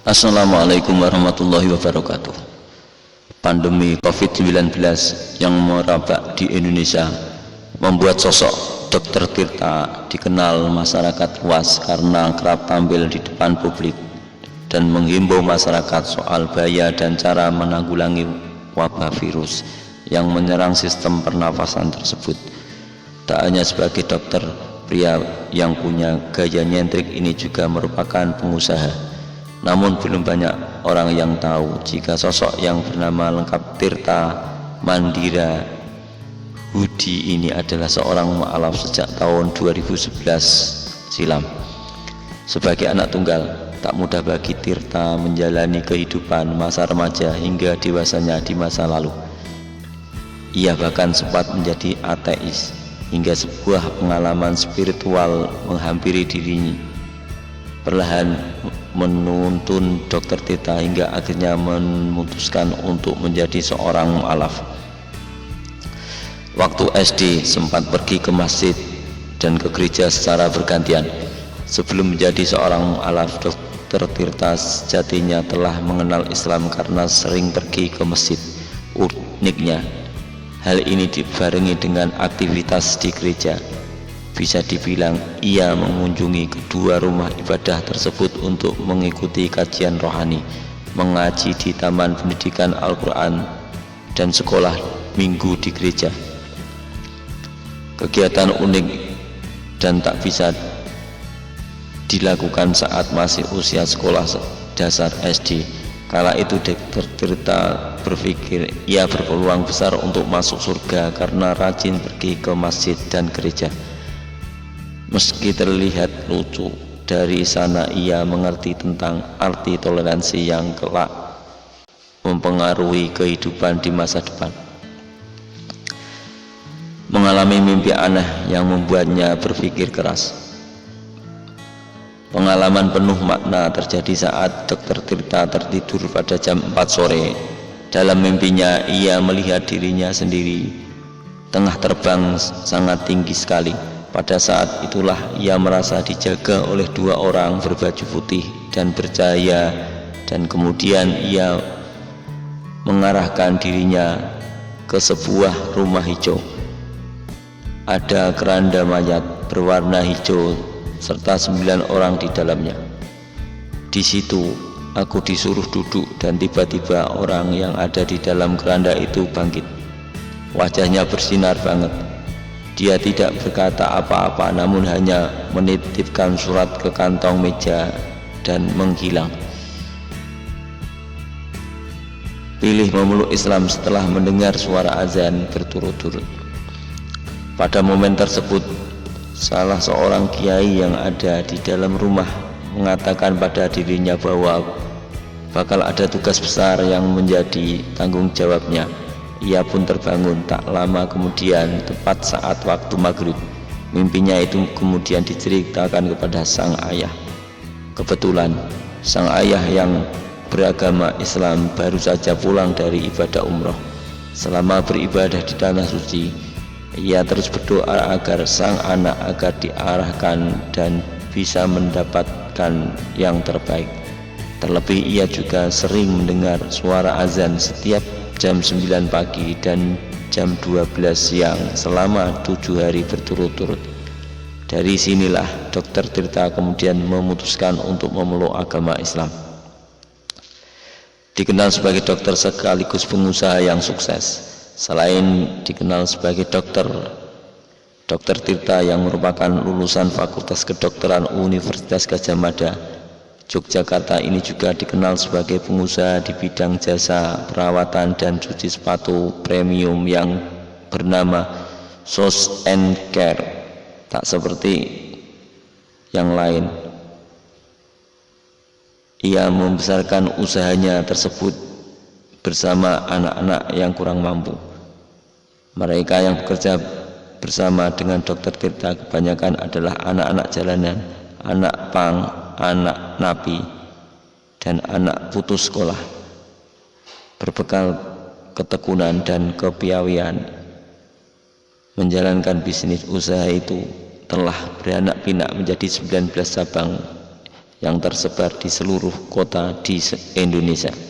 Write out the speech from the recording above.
Assalamualaikum warahmatullahi wabarakatuh. Pandemi COVID-19 yang merabak di Indonesia membuat sosok Dr. Tirta dikenal masyarakat luas karena kerap tampil di depan publik dan menghimbau masyarakat soal bahaya dan cara menanggulangi wabah virus yang menyerang sistem pernafasan tersebut. Tak hanya sebagai dokter, pria yang punya gaya nyentrik ini juga merupakan pengusaha. Namun belum banyak orang yang tahu jika sosok yang bernama lengkap Tirta Mandira Hudi ini adalah seorang mu'alaf sejak tahun 2011 silam. Sebagai anak tunggal, tak mudah bagi Tirta menjalani kehidupan masa remaja hingga dewasanya di masa lalu. Ia bahkan sempat menjadi ateis hingga sebuah pengalaman spiritual menghampiri dirinya. Perlahan menuntun Dr. Tirta hingga akhirnya memutuskan untuk menjadi seorang mu'alaf. Waktu SD sempat pergi ke masjid dan ke gereja secara bergantian. Sebelum menjadi seorang mu'alaf, Dr. Tirta sejatinya telah mengenal Islam karena sering pergi ke masjid. Uniknya, hal ini dibarengi dengan aktivitas di gereja. Bisa dibilang ia mengunjungi kedua rumah ibadah tersebut untuk mengikuti kajian rohani, mengaji di taman pendidikan Al-Quran, dan sekolah minggu di gereja. Kegiatan unik dan tak bisa dilakukan saat masih usia sekolah dasar SD. Kala itu Dr. Tirta berpikir ia berpeluang besar untuk masuk surga karena rajin pergi ke masjid dan gereja. Meski terlihat lucu, dari sana ia mengerti tentang arti toleransi yang kelak mempengaruhi kehidupan di masa depan. Mengalami mimpi aneh yang membuatnya berpikir keras. Pengalaman penuh makna terjadi saat Dr. Tirta tertidur pada jam 4 sore. Dalam mimpinya ia melihat dirinya sendiri tengah terbang sangat tinggi sekali. Pada saat itulah ia merasa dijaga oleh dua orang berbaju putih dan bercahaya, dan kemudian ia mengarahkan dirinya ke sebuah rumah hijau. Ada keranda mayat berwarna hijau serta 9 orang di dalamnya. Di situ aku disuruh duduk dan tiba-tiba orang yang ada di dalam keranda itu bangkit. Wajahnya bersinar banget. Dia tidak berkata apa-apa, namun hanya menitipkan surat ke kantong meja dan menghilang. Pilih memeluk Islam setelah mendengar suara azan berturut-turut. Pada momen tersebut, salah seorang kiai yang ada di dalam rumah mengatakan pada dirinya bahwa bakal ada tugas besar yang menjadi tanggung jawabnya. Ia pun terbangun. Tak lama kemudian, tepat saat waktu maghrib, mimpinya itu kemudian diceritakan kepada sang ayah. Kebetulan sang ayah yang beragama Islam baru saja pulang dari ibadah umroh. Selama beribadah di tanah suci, ia terus berdoa agar sang anak agar diarahkan dan bisa mendapatkan yang terbaik. Terlebih ia juga sering mendengar suara azan setiap jam 9 pagi dan jam 12 siang selama 7 hari berturut-turut. Dari sinilah Dr. Tirta kemudian memutuskan untuk memeluk agama Islam. Dikenal sebagai dokter sekaligus pengusaha yang sukses. Selain dikenal sebagai dokter, Dr. Tirta yang merupakan lulusan Fakultas Kedokteran Universitas Gadjah Mada Yogyakarta ini juga dikenal sebagai pengusaha di bidang jasa perawatan dan cuci sepatu premium yang bernama Sos and Care. Tak seperti yang lain, ia membesarkan usahanya tersebut bersama anak-anak yang kurang mampu. Mereka yang bekerja bersama dengan Dr. Tirta kebanyakan adalah anak-anak jalanan, anak pang, anak napi, dan anak putus sekolah. Berbekal ketekunan dan kepiawaian menjalankan bisnis usaha itu, telah beranak pinak menjadi 19 cabang yang tersebar di seluruh kota di Indonesia.